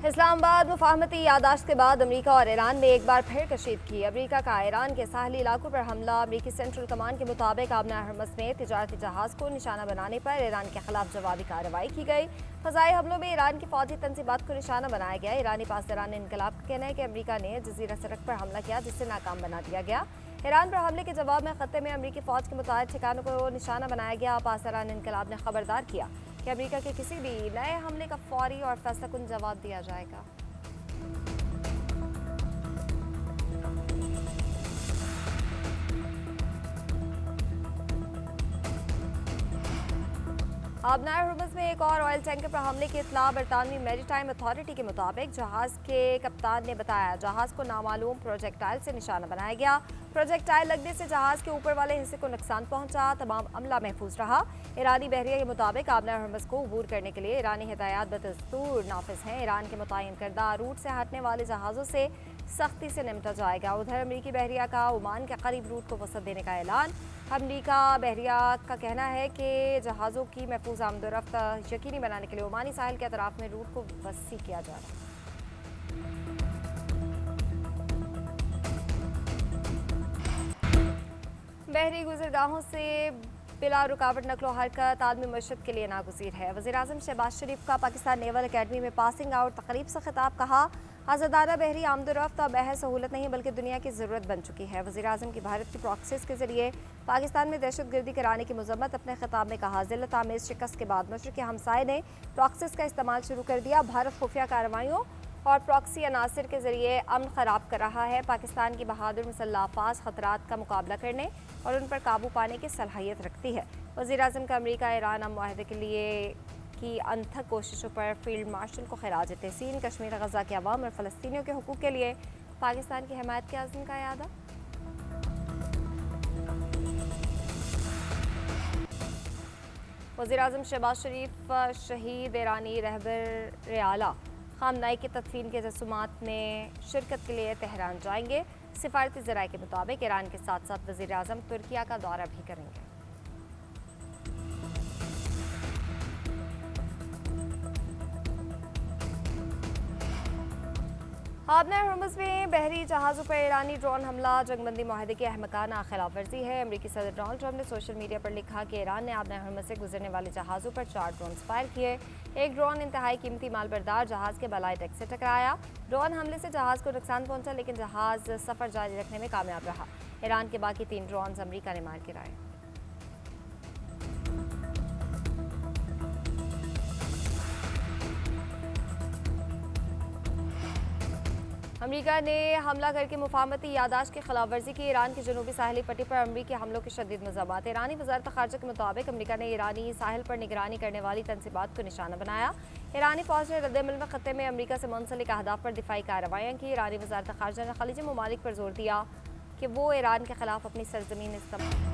इस्लामाबाद मुफाहमती यादाश्त के बाद अमरीका और ईरान ने एक बार फिर कशीद की। अमरीका का ईरान के साहली इलाकों पर हमला। अमरीकी सेंट्रल कमांड के मुताबिक आबना हरमस में तिजारती जहाज़ को निशाना बनाने पर ईरान के खिलाफ जवाबी कार्रवाई की गई। फ़ज़ाई हमलों में ईरान की फौजी तंजीबात को निशाना बनाया गया। ईरानी पासदारान इनकलाब का कहना है कि अमरीका ने जजीरा सड़क पर हमला किया, जिससे नाकाम बना दिया गया। ईरान पर हमले के जवाब में खत्ते में अमरीकी फ़ौज के मुताबिक ठिकानों को निशाना बनाया गया। पासदारान इनकलाब ने खबरदार किया कि अमरीका के किसी भी नए हमले का फौरी और फैसलाकुन जवाब दिया जाएगा। आबनार हुर्मुज़ में एक और ऑयल टैंकर पर हमले की इत्तला। बरतानवी मैरीटाइम अथॉरिटी के मुताबिक जहाज़ के कप्तान ने बताया जहाज़ को नामालूम प्रोजेक्टाइल से निशाना बनाया गया। प्रोजेक्टाइल लगने से जहाज़ के ऊपर वाले हिस्से को नुकसान पहुंचा। तमाम अमला महफूज रहा। ईरानी बहरिया के मुताबिक आबनार हुर्मुज़ को अबूर करने के लिए ईरानी हिदायत बदस्तूर नाफिज हैं। ईरान के मुतय्यन करदा रूट से हटने वाले जहाज़ों से सख्ती से निपटा जाएगा। उधर अमरीकी बहरिया का ओमान के करीब रूट को वसअत देने का ऐलान। अमरीका बहरिया का कहना है कि जहाज़ों की महफूज आमदोरफ्त यकीनी बनाने के लिए ओमानी साहिल के अतराफ में रूट को वसी किया जा रहा है। बहरी गुजरगाहों से बिला रुकावट नकलो हरकत आदमी मशद के लिए नागुज़ीर है। वज़ीर-ए-आज़म शहबाज शरीफ का पाकिस्तान नेवल अकेडमी में पासिंग आउट तकरीब से खिताब। कहा आज़ादाना बहरी आमदोरफ्त अब महज सहूलत नहीं बल्कि दुनिया की ज़रूरत बन चुकी है। वज़ीर-ए-आज़म की भारत की प्रॉक्सीज़ के जरिए पाकिस्तान में दहशत गर्दी कराने की मजम्मत। अपने खिताब में कहा ज़िल्लत आमेज़ शिकस्त के बाद मशरिक़ी हमसाये ने प्रॉक्सीज़ का इस्तेमाल शुरू कर दिया। भारत खुफिया कार्रवाइयों और प्रॉक्सी अनासर के जरिए अमन ख़राब कर रहा है। पाकिस्तान की बहादुर मुसल्लह अफ़वाज ख़तरात का मुकाबला करने और उन पर काबू पाने की सलाहियत रखती है। वज़ीर-ए-आज़म का अमरीका ईरान अमन मुआहदे के लिए की अनथक कोशिशों पर फील्ड मार्शल को खिराज तहसीन। कश्मीर गज़ा के अवाम और फ़लस्तीनियों के हुकूक़ के लिए पाकिस्तान की हिमायत के अज़्म का यादा। वज़ीर-ए-आज़म शहबाज शरीफ शहीद ईरानी रहबर आला खामनाई की तदफीन के रसूमात में शिरकत के लिए तेहरान जाएंगे। सिफारती ज़राए के मुताबिक ईरान के साथ साथ वज़ीर-ए-आज़म तुर्किया का दौरा भी करेंगे। आबनार हुर्मुज़ में बहरी जहाज़ों पर ईरानी ड्रोन हमला जंगबंदी माहदे की अहमकाना खिलाफ वर्जी है। अमरीकी सदर डोनाल्ड ट्रंप ने सोशल मीडिया पर लिखा कि ईरान ने आबनार हुर्मुज़ से गुजरने वाले जहाज़ों पर 4 ड्रोन फायर किए। एक ड्रोन इंतहाई कीमती मालबरदार जहाज़ के बलाई डेक से टकराया। ड्रोन हमले से जहाज़ को नुकसान पहुंचा, लेकिन जहाज़ सफ़र जारी रखने में कामयाब रहा। ईरान के बाकी 3 ड्रोन अमरीका ने मार गिराए। अमरीका ने हमला करके मुफाहमती यादाश्त की खिलाफ वर्जी की। ईरान की जनूबी साहली पट्टी पर अमरीकी हमलों के शदीद मज़ामत। ईरानी वज़ारत ख़ारजा के मुताबिक अमरीका ने ईरानी साहिल पर निगरानी करने वाली तंसीबात को निशाना बनाया। ईरानी फ़ौज ने रद्द-ए-अमल में खत्ते में अमरीका से मुंसलिक अहदाफ पर दिफाई कार्रवाइयाँ की। ईरानी वज़ारत ख़ारजा ने खलीजी ममालिक पर जोर दिया कि वो ईरान के खिलाफ अपनी सरजमीन इस्तेमाल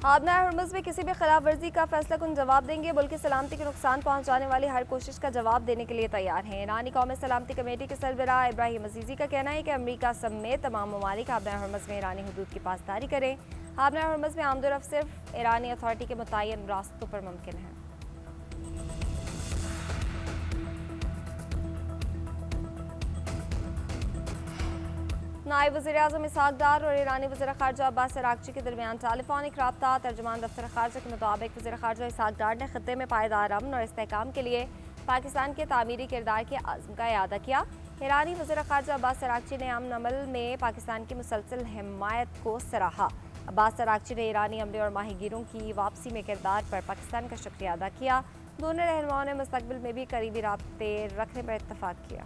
आबनार हुर्मुज़ में किसी भी खिलाफ वर्जी का फैसला कुन जवाब देंगे। मुल्क की सलामती को नुकसान पहुंचाने वाली हर कोशिश का जवाब देने के लिए तैयार हैं। ईरानी कौमी सलामती कमेटी के सरबराह इब्राहिम अजीज़ी का कहना है कि अमरीका समेत तमाम ममालिक आबनार हुर्मुज़ में ईरानी हदूद की पासदारी करें। आबनार हुर्मुज़ में आमदोरफ्त सिर्फ ईरानी अथॉरिटी के मुतय्यन रास्तों पर मुमकिन है। नायब वज़ीर-ए-आज़म इसहाक़ डार और ईरानी वज़ीर ख़ारजा अब्बास अराग़ची के दरमियान टेलीफोनिक रब्ता। तर्जुमान दफ्तर ख़ारजा के मुताबिक वज़ीर ख़ारजा इसहाक़ डार ने खत्ते में पायदार अमन और इस्तेहकाम के लिए पाकिस्तान के तामीरी किरदार के आज़म का इयादा किया। ईरानी वज़ीर ख़ारजा अब्बास अराग़ची ने अमन अमल में पाकिस्तान की मुसलसल हिमायत को सराहा। अब्बास अराग़ची ने ईरानी अमले और माहिगीरों की वापसी में किरदार पर पाकिस्तान का शुक्रिया अदा किया। दोनों रहनुमाओं ने मुस्तक़बिल में भी करीबी राब्ते रखने पर इत्तफ़ाक़ किया।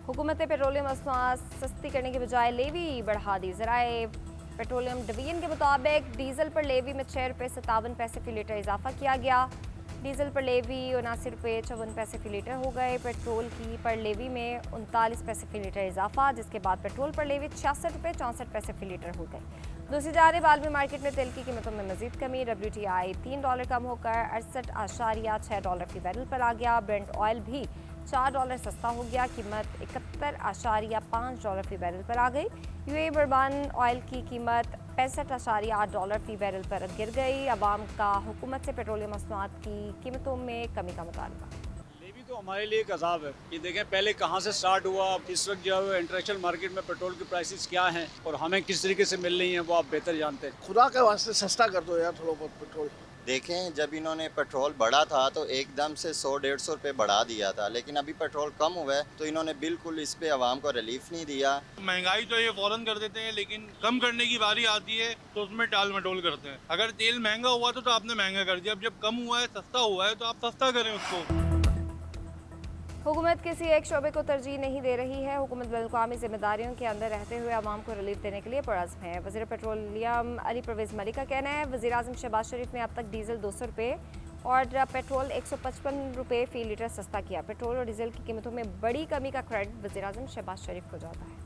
हुकूमत ने पेट्रोलियम मसनूआत सस्ती करने के बजाय लेवी बढ़ा दी। ज़राए पेट्रोलियम डिवीजन के मुताबिक डीजल पर लेवी में 6 रुपये 57 पैसे फी लीटर इजाफा किया गया। डीजल पर लेवी 79 रुपये 54 पैसे फी लीटर हो गए। पेट्रोल की पर लेवी में 39 पैसे फी लीटर इजाफा, जिसके बाद पेट्रोल पर लेवी 66 रुपये 64 पैसे फी लीटर हो गई। दूसरी जानिब आलमी मार्केट में तेल की कीमतों में मजीद कमी। WTI $3 कम होकर $68.6 फी बैरल पर आ गया। ब्रेंट ऑयल भी $4 सस्ता हो गया। कीमत $71.5 फी बैरल पर आ गई। यूएई बर्बान ऑयल की कीमत $65.8 फी बैरल पर गिर गई। अवाम का हुकूमत से पेट्रोलियम मसनूआत की कीमतों में कमी का मुतालबा। भी तो हमारे लिए एक अजाब है कि देखें पहले कहाँ से स्टार्ट हुआ, इस वक्त जो है इंटरनेशनल मार्केट में पेट्रोल की प्राइसेस क्या हैं और हमें किस तरीके से मिल रही हैं वो आप बेहतर जानते हैं। खुदा के वास्ते सस्ता कर दो यार थोड़ा बहुत पेट्रोल। देखें जब इन्होंने पेट्रोल बढ़ा था तो एकदम से 100-150 रुपये बढ़ा दिया था, लेकिन अभी पेट्रोल कम हुआ है तो इन्होंने बिल्कुल इस पे आवाम को रिलीफ नहीं दिया। महंगाई तो ये फौरन कर देते हैं, लेकिन कम करने की बारी आती है तो उसमें टाल मटोल करते हैं। अगर तेल महंगा हुआ तो आपने महंगा कर दिया, अब जब कम हुआ है, सस्ता हुआ है तो आप सस्ता करें उसको। हुकूमत किसी एक शोबे को तरजीह नहीं दे रही है। हुकूमत बैनुल-अक़वामी जिम्मेदारियों के अंदर रहते हुए आवाम को रिलीफ देने के लिए पुरअज़्म है। वज़ीर पेट्रोलियम अली परवेज़ मलिक का कहना है वज़ीर आज़म शहबाज शरीफ ने अब तक डीजल 200 रुपये और पेट्रोल 155 रुपये फ़ी लीटर सस्ता किया। पेट्रोल और डीजल की कीमतों में बड़ी कमी का क्रेडिट वज़ीर आज़म शहबाज शरीफ को जाता है।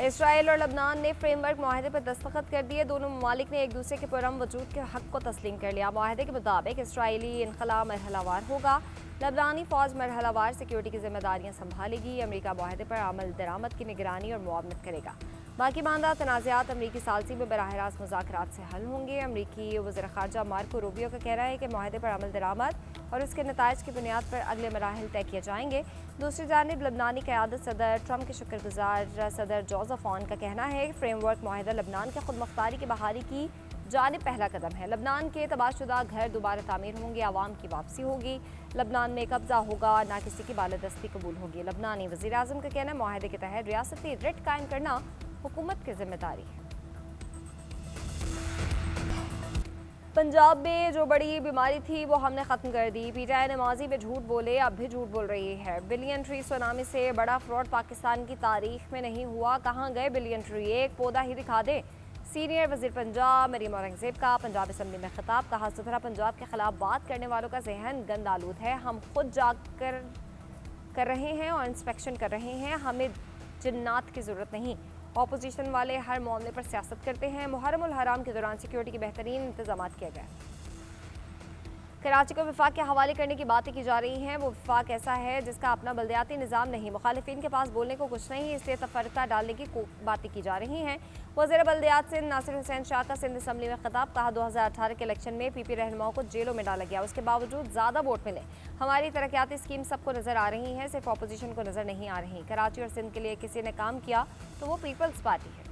इसराइल और लबनान ने फ्रेमवर्क मुआहदे पर दस्तखत कर दिए। दोनों ममालिक ने एक दूसरे के पुरअमन वजूद के हक को तस्लीम कर लिया। मुआहदे के मुताबिक इसराइली इनखला मरहलावार होगा, लबनानी फौज मरहलावार सिक्योरिटी की जिम्मेदारियां संभालेगी। अमरीका मुआहदे पर अमल दरामद की निगरानी और मुआवनत करेगा। बाकी मानदा तनाज़ात अमरीकी सालसी में बराह रास्त मुज़ाकरात से हल होंगे। अमरीकी वज़ीर ख़ारजा मार्को रूबियो का कहना है कि मुआहदे पर अमल दरामद और उसके नताइज की बुनियाद पर अगले मराहल तय किए जाएंगे। दूसरी जानिब लबनानी क़यादत सदर ट्रंप के शुक्रगुजार सदर जोसेफ ऑन का कहना है कि फ्रेमवर्क मुआहदा लबनान के खुद मुख्तारी की बहाली की जानिब पहला कदम है। लबनान के तबाहशुदा घर दोबारा तामीर होंगे, आवाम की वापसी होगी, लबनान में कब्जा होगा, ना किसी की बालादस्ती कबूल होगी। लबनानी वज़ीर आज़म का कहना है मुआहदे के तहत रियासती रिट कायम करना हुकूमत की जिम्मेदारी है। पंजाब में जो बड़ी बीमारी थी वो हमने ख़त्म कर दी। पीटीआई ने माजी में झूठ बोले, अब भी झूठ बोल रही है। बिलियन ट्री सुनामी से बड़ा फ्रॉड पाकिस्तान की तारीख में नहीं हुआ। कहाँ गए बिलियन ट्री? एक पौधा ही दिखा दे। सीनियर वज़ीर पंजाब मरीम औरंगज़ेब का पंजाब असम्बली में खिताब। कहा सुथरा पंजाब के खिलाफ बात करने वालों का जहन गंद आलूद है। हम खुद जाकर कर रहे हैं और इंस्पेक्शन कर रहे हैं, हमें जिन्नात की ज़रूरत नहीं। ऑपोजिशन वाले हर मामले पर सियासत करते हैं। मुहर्रम उल हराम के दौरान सिक्योरिटी के बेहतरीन इंतजाम किए गए। कराची को विफाक के हवाले करने की बातें की जा रही हैं। वो विफाक ऐसा है जिसका अपना बल्दियाती निज़ाम नहीं, मुखालिफिन के पास बोलने को कुछ नहीं, इसलिए तफरका डालने की बातें की जा रही हैं। वज़ीर बल्दियात सिंध नासिर हुसैन शाह का सिंध असम्बली में खिताब। कहा 2018 के इलेक्शन में पीपी रहनुमाओं को जेलों में डाला गया, उसके बावजूद ज़्यादा वोट मिले। हमारी तरक्याती स्कीम सबको नज़र आ रही हैं, सिर्फ अपोजिशन को नज़र नहीं आ रही। कराची और सिंध के लिए किसी ने काम किया तो वो पीपल्स पार्टी है।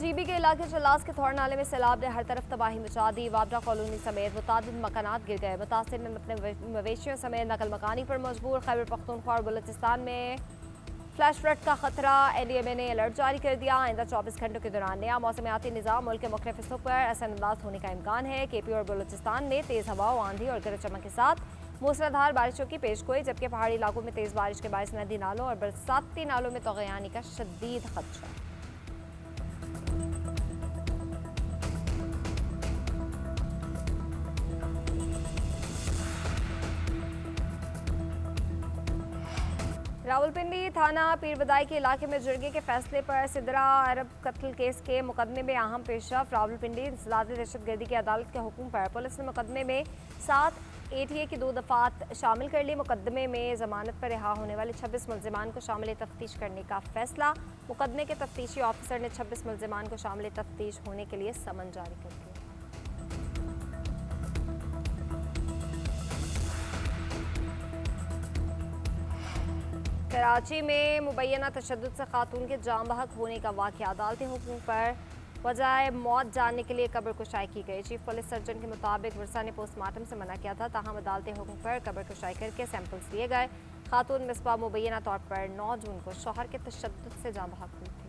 जीबी के इलाके चलास के थौर नाले में सैलाब ने हर तरफ तबाही मचा दी। वाबडा कॉलोनी समेत मुतादिद मकानात गिर गए। मुतासिर ने अपने मवेशियों समेत नकल मकानी पर मजबूर। खैबर पख्तूनख्वा और बलूचिस्तान में फ्लैश फ्लड का खतरा, एनडीएमए ने अलर्ट जारी कर दिया। आइंदा 24 घंटों के दौरान नया मौसमियाती निज़ाम मुल्क के मुख्तलिफ हिस्सों पर असरअंदाज होने का इम्कान है। केपी और बलूचिस्तान में तेज़ हवाओं, आंधी और गरज चमक के साथ मूसलाधार बारिशों की पेशगोई, जबकि पहाड़ी इलाकों में तेज़ बारिश के बायस नदी नालों और बरसाती नालों में तग़यानी का शदीद खदशा। रावलपिंडी थाना पीरबदाई के इलाके में जुर्गे के फैसले पर सिदरा अरब कत्ल केस के मुकदमे में अहम पेशरफ। रावलपिंडी इंसदादी दहशतगर्दी की अदालत के हुक्म पर पुलिस ने मुकदमे में 7 एटीए की 2 दफात शामिल कर ली। मुकदमे में जमानत पर रिहा होने वाले 26 मुलजिमान को शामिल तफ्तीश करने का फैसला। मुकदमे के तफ्तीशी ऑफिसर ने 26 मुलजिमान को शामिल तफ्तीश होने के लिए समन जारी कर दिया। कराची में मुबैना तशद्दुद से खातून के जाम बहक होने का वाक़या। अदालती हुक्म पर वजह मौत जानने के लिए कब्र कुशाई की गई। चीफ पुलिस सर्जन के मुताबिक वर्षा ने पोस्टमार्टम से मना किया था, ताहम अदालती हुक्म पर कब्र कुशाई करके सैंपल्स लिए गए। खातून मिसबा मुबैना तौर पर 9 जून को शौहर के तशद्दुद से जाम बहक हुई।